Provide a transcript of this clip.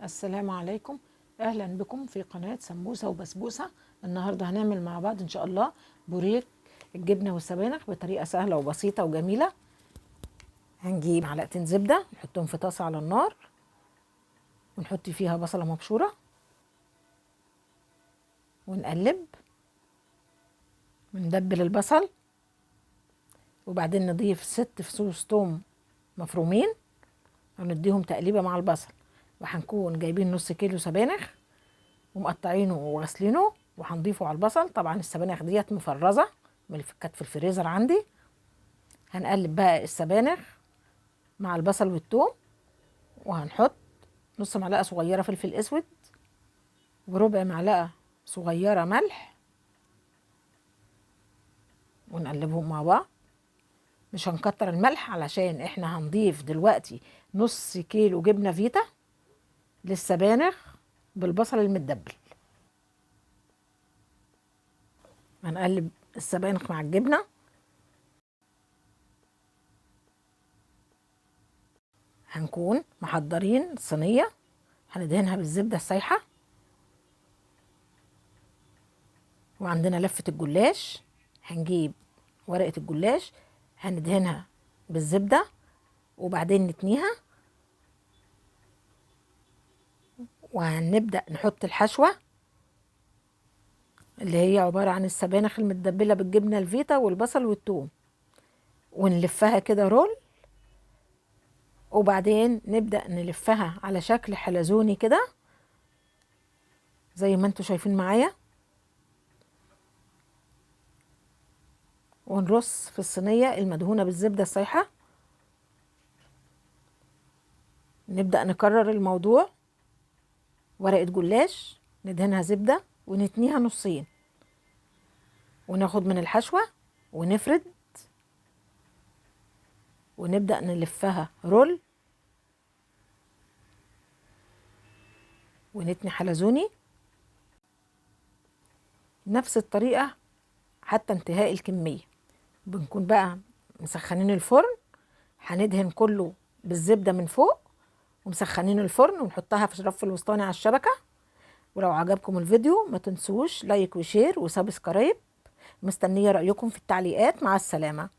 السلام عليكم. اهلا بكم في قناة سمبوسة وبسبوسة. النهاردة هنعمل مع بعض ان شاء الله بوريك الجبنة والسبانخ بطريقة سهلة وبسيطة وجميلة. هنجيب معلقتين زبدة نحطهم في طاسة على النار، ونحط فيها بصلة مبشورة ونقلب وندبل البصل، وبعدين نضيف 6 فصوص توم مفرومين ونديهم تقليبة مع البصل. وهنكون جايبين نص كيلو سبانخ ومقطعينه وغسلينه وهنضيفه على البصل. طبعا السبانخ ديت مفرزه كانت في الفريزر عندي. هنقلب بقى السبانخ مع البصل والثوم، وهنحط نص معلقه صغيره فلفل اسود وربع معلقه صغيره ملح، ونقلبهم مع بعض. مش هنكتر الملح علشان احنا هنضيف دلوقتي نص كيلو جبنه فيتا للسبانخ بالبصل المتبل. هنقلب السبانخ مع الجبنه. هنكون محضرين صينيه هندهنها بالزبده السايحه، وعندنا لفه الجلاش. هنجيب ورقه الجلاش هندهنها بالزبده وبعدين نتنيها، وهنبدا نحط الحشوه اللي هي عباره عن السبانخ المتدبله بالجبنه الفيتا والبصل والثوم، ونلفها كده رول، وبعدين نبدا نلفها على شكل حلزوني كده زي ما انتوا شايفين معايا، ونرص في الصينيه المدهونه بالزبده السايحه. نبدا نكرر الموضوع. ورقه جلاش ندهنها زبده ونتنيها نصين، وناخد من الحشوه ونفرد، ونبدا نلفها رول ونتني حلزوني نفس الطريقه حتى انتهاء الكميه. بنكون بقى مسخنين الفرن، هندهن كله بالزبده من فوق ومسخنين الفرن، ونحطها في الرف الوسطاني على الشبكه. ولو عجبكم الفيديو ما تنسوش لايك وشير وسبسكرايب. مستنيه رايكم في التعليقات. مع السلامه.